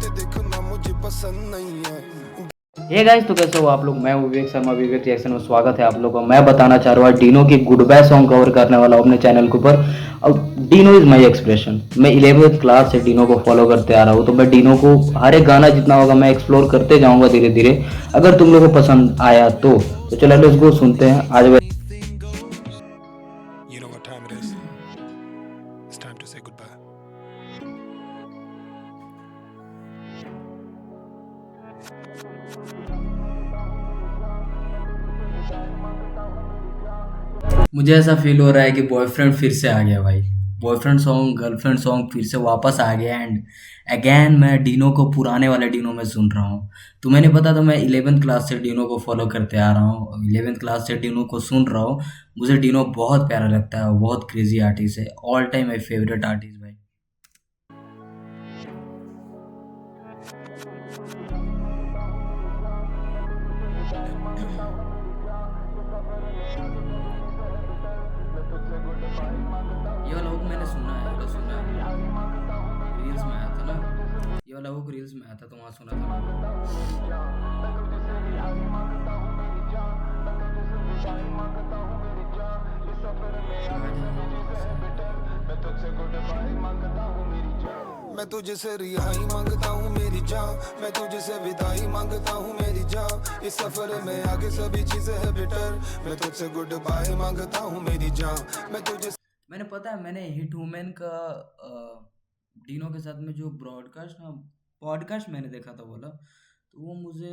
के देखना मुझे पसंद नहीं है। हे गाइस, तो कैसे हो आप लोग। मैं विवेक शर्मा, विवेक रिएक्शन में स्वागत है आप लोगों का। मैं बताना चाह रहा हूँ डीनो की गुड बाय सॉन्ग कवर करने वाला हूँ अपने चैनल के ऊपर। अब डीनो इज माय एक्सप्रेशन। मैं 11th क्लास से डीनो को फॉलो करते आ रहा हूँ, तो मैं डीनो को हर एक गाना जितना होगा मैं एक्सप्लोर करते जाऊँगा धीरे धीरे। अगर तुम लोगों को पसंद आया तो चलो लेट्स गो, सुनते हैं आज। You know what time it is? It's time to say goodbye. मुझे ऐसा फील हो रहा है कि बॉयफ्रेंड फिर से आ गया भाई। बॉयफ्रेंड सॉन्ग, गर्लफ्रेंड सॉन्ग फिर से वापस आ गया। एंड अगेन मैं डीनो को पुराने वाले डीनो में सुन रहा हूँ। तो मैंने पता था मैं 11th क्लास से डीनो को फॉलो करते आ रहा हूँ, 11th क्लास से डीनो को सुन रहा हूँ। मुझे डीनो बहुत प्यारा लगता है, बहुत क्रेजी आर्टिस्ट है, all time my favourite artist भाई। ये वाला हुक मैंने सुना है, ये वाला सुना है, रील्स में आया था ना। ये वाला हुक रील्स में आया था तो वहाँ सुना था मैंने। मैं तुझे से रिहाई मांगता हूँ मेरी जान, मैं तुझे से विदाई मांगता हूँ मेरी जान। इस सफर में आगे सभी चीजें है बेटर, मैं तुझसे गुड बाय मांगता हूँ मेरी जान। मैं तुझे मैंने पता है मैंने हिट वुमेन का डीनो के साथ में जो ब्रॉडकास्ट ना पॉडकास्ट मैंने देखा था बोला, तो वो मुझे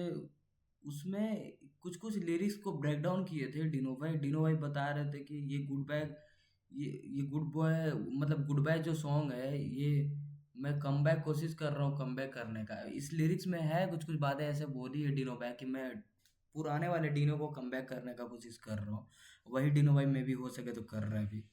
उसमें कुछ कुछ लिरिक्स को ब्रेक डाउन किए थे डीनो भाई बता रहे थे कि ये गुड बाय, ये गुड बॉय मतलब गुड बाय जो सॉन्ग है ये मैं कम बैक कोशिश कर रहा हूँ, कम बैक करने का इस लिरिक्स में है। कुछ कुछ बातें ऐसे बोली है डीनो भाई कि मैं पुराने वाले डीनो को कम बैक करने का कोशिश कर रहा हूँ। वही डीनो भाई में भी हो सके तो कर रहा है अभी।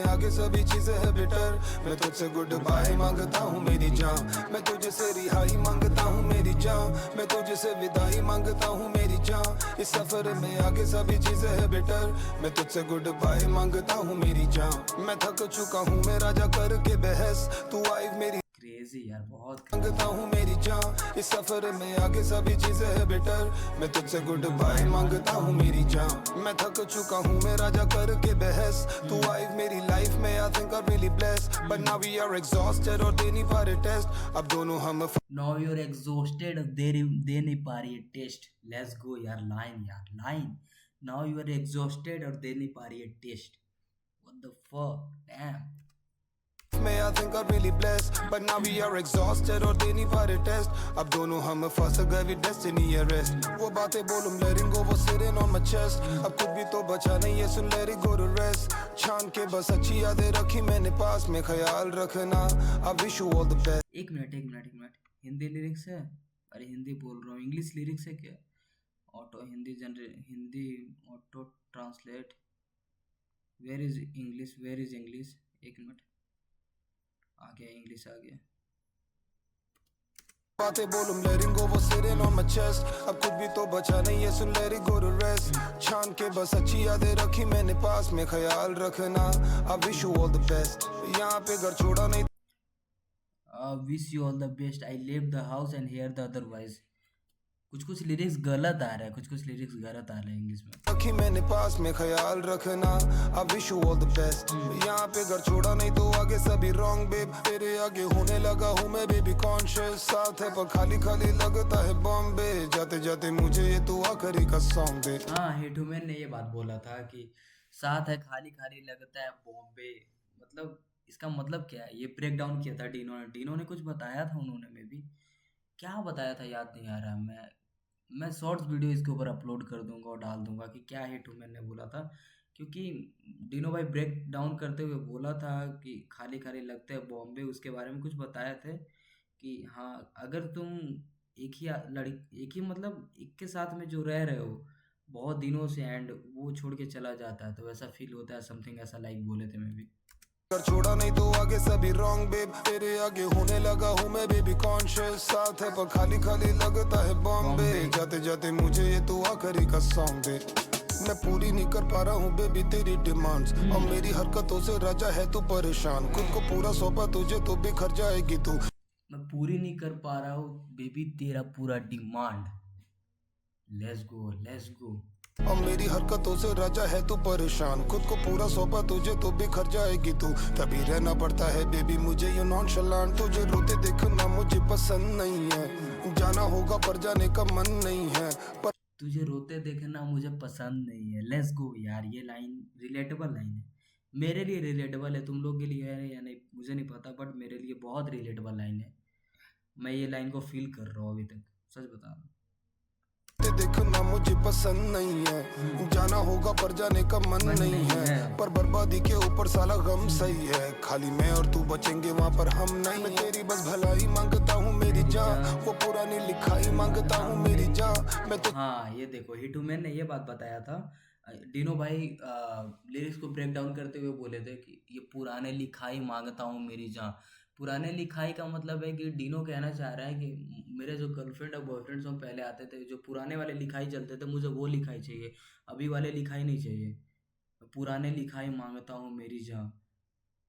आगे सभी चीजें है बेटर, मैं तुझसे गुड बाय मांगता हूँ मेरी जान। मैं तुझे से रिहाई मांगता हूँ मेरी जान, मैं तुझे से विदाई मांगता हूँ मेरी जान। इस सफर में आगे सभी चीजें है बेटर, मैं तुझसे गुड बाय मांगता हूँ मेरी जान। मैं थक चुका हूँ मेरा जा करके बहस, तू आई मेरी क्रेजी यार, बहुत मांगता हूँ मेरी जान। इस सफर में आगे सभी चीजें है बेटर, मैं तुझसे गुड बाय मांगता हूँ मेरी जान। मैं थक चुका हूँ मेरा जा करके बहस, तू आई मेरी लाइफ में I think I really blessed, but now we are exhausted और दे नहीं पा रहे टेस्ट। अब दोनों हम नाउ यूर एग्जॉस्टेड, दे नहीं पा रही है टेस्ट। लेट्स गो यार, line. Now you are exhausted और दे नहीं पा रही है test. What the fuck damn. में I think I really blessed, but now we are exhausted और दे नहीं पा रहे टेस्ट। अब दोनों हम फंस गए विद डेस्टिनी अरेस्ट। वो बातें बोलूं लेटिंग गो वो सिटिंग ऑन माय चेस्ट, अब कुछ भी तो बचा नहीं है सुन let it go to rest. छान के बस अच्छी यादें रखी मैंने पास में, ख्याल रखना I wish you all the best. एक मिनट, हिंदी लिरिक्स है? अरे हिंदी बोल रहा हूँ, इंग्लिश लिरिक्स है क्या? Hindi auto translate. Where is English? एक मिनट, आ गया इंग्लिश, आ गया। बातें बोलूं लेटिंग गो वो सिटिंग ऑन माय चेस्ट, अब कुछ भी तो बचा नहीं है सुन let it go to rest. छान के बस अच्छी यादें रखी मैंने पास में, ख्याल रखना I wish you all the best. यहाँ पे घर छोड़ा नहीं wish you all the best, I leave the house and here the otherwise. कुछ लिरिक्स गलत आ रहा है, कुछ लिरिक्स गलत आ रहे हैं इंग्लिश में। रखी मैंने पास में, ख्याल रखना I wish you all the best. यहाँ पे घर छोड़ा नहीं तो आगे सभी रॉन्ग बेब, तेरे आगे होने लगा हूँ मैं बेबी कॉन्शियस। साथ है पर खाली खाली लगता है बॉम्बे, जाते जाते मुझे ये तू आखिरी का सॉन्ग दे। हाँ, हिट वुमेन ने ये बात बोला था कि साथ है खाली खाली लगता है बॉम्बे। मतलब इसका मतलब क्या है? ये ब्रेक डाउन किया था डीनो ने कुछ बताया था उन्होंने, में भी क्या बताया था याद नहीं आ रहा। मैं शॉर्ट्स वीडियो इसके ऊपर अपलोड कर दूंगा और डाल दूंगा कि क्या हिट वुमेन ने बोला था। क्योंकि डीनो भाई ब्रेक डाउन करते हुए बोला था कि खाली खाली लगते हैं बॉम्बे, उसके बारे में कुछ बताए थे कि हाँ अगर तुम एक ही मतलब एक के साथ में जो रह रहे हो बहुत दिनों से एंड वो छोड़ के चला जाता है तो वैसा फील होता है, समथिंग ऐसा लाइक बोले थे मैं भी। घर छोड़ा नहीं तो आगे सभी रॉन्ग बेब, तेरे आगे होने लगा हूँ मैं बेबी कॉन्शियस। साथ है पर खाली खाली लगता है बॉम्बे, जाते जाते मुझे ये तू आखिरी का सॉन्ग दे। मैं पूरी नहीं कर पा रहा हूँ बेबी तेरी डिमांड्स, और मेरी हरकतों से राजा है तू परेशान। खुद को पूरा सौंपा तुझे तो बिखर जाएगी तू। मैं पूरी नहीं कर पा रहा हूँ बेबी तेरा पूरा demand. Let's go let's go. और मेरी हरकतों से राजा है तू परेशान, खुद को पूरा सौंपा तुझे तो बिखर जाएगी तू, तभी रहना पड़ता है बेबी मुझे ये नॉनशलांट, तुझे रोते देखना मुझे पसंद नहीं है, जाना होगा पर जाने का मन नहीं है, पर तुझे रोते देखना मुझे पसंद नहीं है। लेट्स गो यार, ये लाइन रिलेटेबल लाइन है। मेरे लिए रिलेटेबल है, तुम लोग के लिए है या नहीं मुझे नहीं पता, बट मेरे लिए बहुत रिलेटेबल लाइन है। मैं ये लाइन को फील कर रहा हूँ अभी तक, सच बता रहा ते देखना मुझे पसंद नहीं है, हूँ। जाना होगा पर जाने का मन मन नहीं नहीं है, है। पर बर्बादी के ऊपर साला गम सही है, खाली मैं और तू बचेंगे वहाँ पर हम नहीं, मैं तेरी बस भलाई मांगता हूँ मेरी जान, वो पुरानी लिखाई मांगता हूँ मेरी जान, मैं तो हाँ ये देखो हिटू मैन ने ये बात बताया था। डिनो भाई लिरिक्स को ब्रेक डाउन करते हुए बोले थे कि ये पुराने लिखाई मांगता हूँ मेरी जान। पुराने लिखाई का मतलब है कि डिनो कहना चाह रहा है कि मेरे जो गर्लफ्रेंड और बॉयफ्रेंड सॉन्ग पहले आते थे, जो पुराने वाले लिखाई चलते थे, मुझे वो लिखाई चाहिए, अभी वाले लिखाई नहीं चाहिए। पुराने लिखाई मांगता हूँ मेरी जान,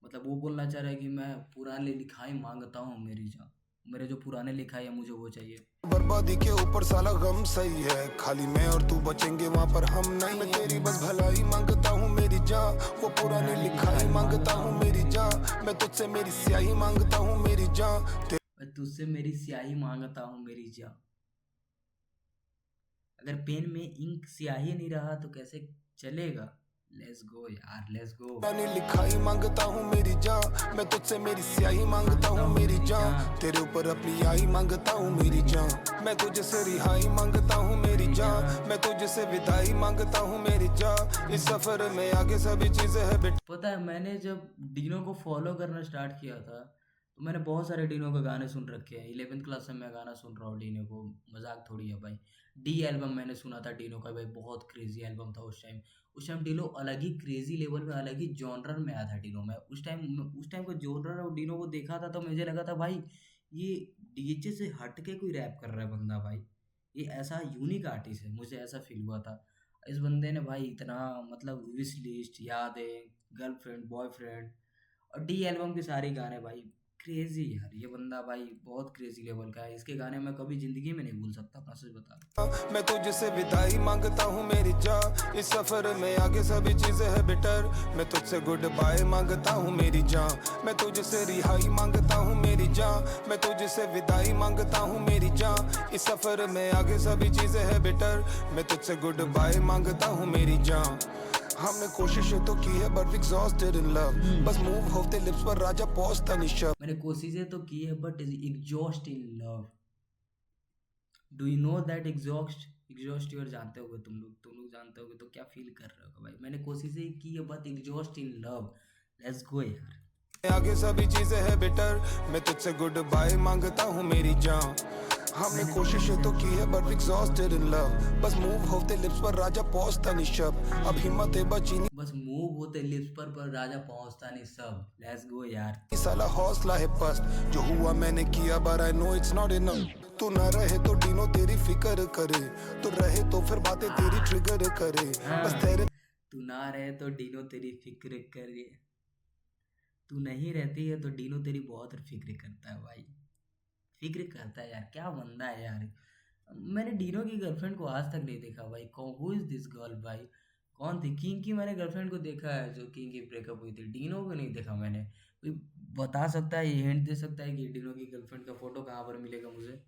मतलब वो बोलना चाह रहा है कि मैं पुराने लिखाई मांगता हूँ मेरी जान, मेरे जो पुराने लिखाई है मुझे वो चाहिए। बर्बादी के ऊपर साला गम सही है, खाली मैं और तू बचेंगे वहाँ पर हम नहीं, मैं तेरी बस भलाई मांगता हूँ मेरी जान, वो पुरानी लिखाई मांगता हूँ मेरी जान, मैं तुझसे मेरी स्याही मांगता हूँ मेरी जान, मैं तुझसे मेरी स्याही मांगता हूँ मेरी जान। अगर पेन में इंक स्याही नहीं रहा तो कैसे चलेगा। लेट्स गो यार लेट्स गो। पुरानी लिखाई मांगता हूँ मेरी जान, मैं तुझसे मेरी स्याही मांगता हूँ मेरी जान, तेरे ऊपर अपनी आई मांगता हूँ मेरी जान, मैं तुझे से रिहाई मांगता हूँ मेरी जान, मैं तुझे से विदाई मांगता हूँ मेरी जान, इस सफर में आगे सभी चीजें है बेटा। पता है मैंने जब डिनो को फॉलो करना स्टार्ट किया था तो मैंने बहुत सारे डिनो के गाने सुन रखे हैं। 11th क्लास से मैं गाना सुन रहा हूँ डिनो को, मजाक थोड़ी है भाई। डी एल्बम मैंने सुना था डिनो का भाई, बहुत क्रेजी एल्बम था उस टाइम। उस टाइम डिनो अलग ही क्रेजी लेवल में, अलग ही जॉनर में आया था डिनो। मैं उस टाइम को जॉनर और डिनो को देखा था तो मुझे लगा था भाई ये डीजे से हट के कोई रैप कर रहा है बंदा भाई, ये ऐसा यूनिक आर्टिस्ट है, मुझे ऐसा फील हुआ था। इस बंदे ने भाई इतना मतलब विश लिस्ट, यादें, गर्लफ्रेंड, बॉयफ्रेंड और डी एल्बम के सारे गाने भाई क्रेजी यार। ये बंदा भाई बहुत क्रेजी लेवल का है, इसके गाने मैं कभी जिंदगी में नहीं भूल सकता, अपना सच बता रहा मैं तुझसे विदाई मांगता हूँ मेरी जान, इस सफर में आगे सभी चीजें है बेटर, मैं तुझसे गुड बाय मांगता हूँ मेरी जान, मैं तुझसे रिहाई मांगता हूँ मेरी जान, मैं तुझसे विदाई मांगता हूँ मेरी जान, इस सफर में आगे सभी चीजें है बेटर, मैं तुझसे गुड बाय मांगता हूँ मेरी जान, हमने कोशिश तो की है बट एग्जॉस्टेड इन लव, हूँ। बस मूव होते लिप्स पर राजा पहुंचता निशब, मैंने कोशिशें तो की है but exhaust in love. Do you know that exhaust, exhaust your जानते होगे तुम लोग जानते होगे तो क्या फील कर रहे हो भाई। मैंने कोशिशें की है but exhaust in love. Let's go यार। आगे सभी चीजें है बेटर, मैं तुझसे गुड बाय मांगता हूँ मेरी जान, हमने मैंने कोशिश तो की है बट कोशिशें एग्जॉस्टेड इन लव, बस मूव होते लिप्स पर राजा पहुंचता निशब, अब हिम्मत है बची नहीं बस मूव होते लिप्स पर राजा पहुंचता नहीं सब। लेट्स गो यार। साला हौसला है पस्त, जो हुआ मैंने किया but I know it's not enough, तू ना रहे तो डीनो तेरी फिक्र करे, तू रहे तो फिर बातें तेरी ट्रिगर करे, बस हाँ, तेरे तू ना रहे तो डीनो तेरी फिक्र करे, तू नहीं रहती है तो डीनो तेरी बहुत फिक्र करता है भाई। फिक्र करता है यार, क्या बंदा है यार। मैंने डीनो की गर्लफ्रेंड को आज तक नहीं देखा भाई। कौन, हु इज दिस गर्ल भाई, कौन थी। किंग की मैंने गर्लफ्रेंड को देखा है, जो किंग की ब्रेकअप हुई थी। डीनो को नहीं देखा मैंने। कोई बता सकता है, ये हिंट दे सकता है कि डीनो की गर्लफ्रेंड का फोटो कहाँ पर मिलेगा मुझे।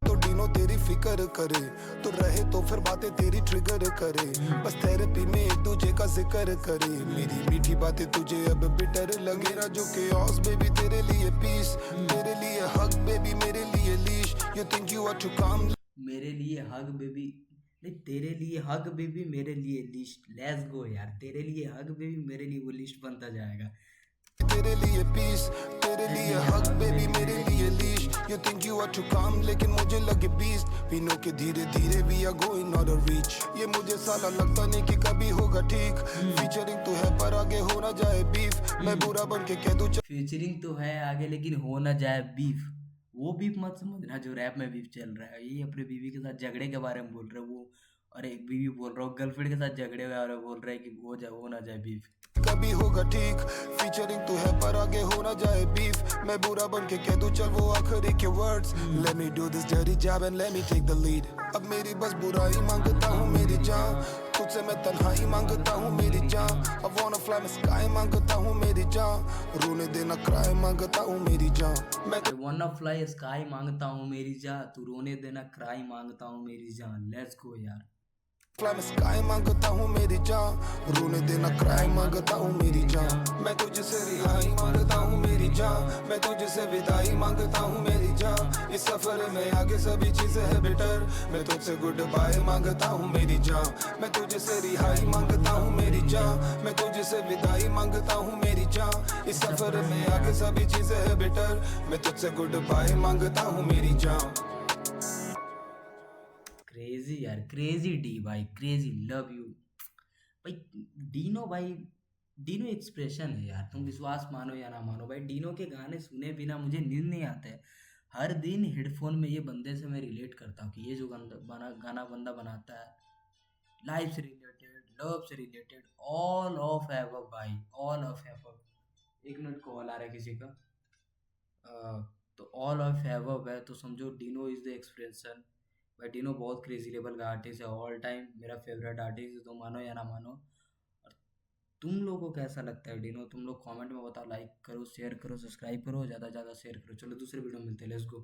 तो डीनो तेरी फिक्र करे, तो रहे तो फिर बातें तेरी ट्रिगर करे, बस थेरेपी में एक दूजे का जिक्र करे, मेरी मीठी बातें तुझे अब बिटर लगे ना, जो chaos बेबी तेरे लिए पीस, तेरे लिए हक बेबी मेरे लिए लीश, you think you are too काम, मेरे लिए हग बेबी, नहीं तेरे लिए हग बेबी मेरे लिए लिस्ट। लेट्स गो यार, तेरे लिए हग बेबी मेरे लिए वो लिस्ट बनता जाएगा। तेरे लिए पीस, तेरे लिए हक बेबी मेरे लिए लीश, you think you are too काम लेकिन मुझे लगे बीस्ट, वी नो के धीरे धीरे we are going on a reach, ये मुझे साला लगता नहीं कि कभी होगा ठीक, फीचरिंग तो है पर आगे हो ना जाए बीफ, मैं बुरा बन के कह दूं फ्यूचरिंग तो है आगे लेकिन हो ना जाए बीफ। वो बीफ मत समझना जो रैप में बीफ चल रहा है, ये अपने बीवी के साथ झगड़े के बारे में बोल रहे हैं। और एक बीवी बोल रहा हूँ गर्लफ्रेंड के साथ झगड़े हुए और बोल रहा है कि हो ना जाए बीफ। कभी होगा ठीक, फीचरिंग तू है पर आगे हो ना जाए बीफ। मैं बुरा बन के कह दूं चल वो आखिरी के words, let me do this dirty job and let me take the lead. अब मेरी बस बुराई मांगता हूँ मेरी जान, तुझसे मैं तन्हाई मांगता हूँ मेरी जान। I wanna fly my sky मांगता हूँ मेरी जान, रोने देना क्राई मांगता हूँ मेरी जान। मैं आई wanna फ्लाई स्काई मांगता हूँ मेरी जान, तू रोने देना क्राई मांगता हूँ मेरी जान। लेट्स गो यार। फ्लाई मैं स्काई मांगता हूँ मेरी जान, रोने देना क्राई मांगता हूँ मेरी जान। मैं तुझसे रिहाई मांगता हूँ मेरी जान, मैं तुझसे विदाई मांगता हूँ मेरी जान। इस सफर में आगे सभी चीजें है बेटर, मैं तुझसे गुड बाय मांगता हूँ मेरी जान। मैं तुझसे रिहाई मांगता हूँ मेरी जान, मैं तुझसे विदाई मांगता हूँ मेरी जान। इस सफर में आगे सभी चीजें है बेटर, मैं तुझसे गुड बाय मांगता हूँ मेरी जान। क्रेजी यार, क्रेजी डी भाई, क्रेजी लव यू भाई। डीनो भाई, डीनो एक्सप्रेशन है यार, तुम विश्वास मानो या ना मानो भाई, डीनो के गाने सुने बिना मुझे नींद नहीं आते है। हर दिन हेडफोन में ये बंदे से मैं रिलेट करता हूँ कि ये जो गाना बंदा बनाता है, लाइफ से रिलेटेड, लव से रिलेटेड, ऑल ऑफ एवब भाई, ऑल ऑफ एवब। एक मिनट कॉल आ रहा है किसी का। अ, तो ऑल ऑफ एवब है तो समझो डिनो इज द एक्सप्रेशन। भाई डिनो बहुत क्रेजी लेवल का आर्टिस्ट है, ऑल टाइम मेरा फेवरेट आर्टिस्ट है, तो मानो या ना मानो। और तुम लोगों को कैसा लगता है डिनो, तुम लोग कमेंट में बताओ, लाइक करो, शेयर करो, सब्सक्राइब करो, ज़्यादा से ज़्यादा शेयर करो। चलो दूसरे वीडियो में मिलते हैं, लेट्स गो।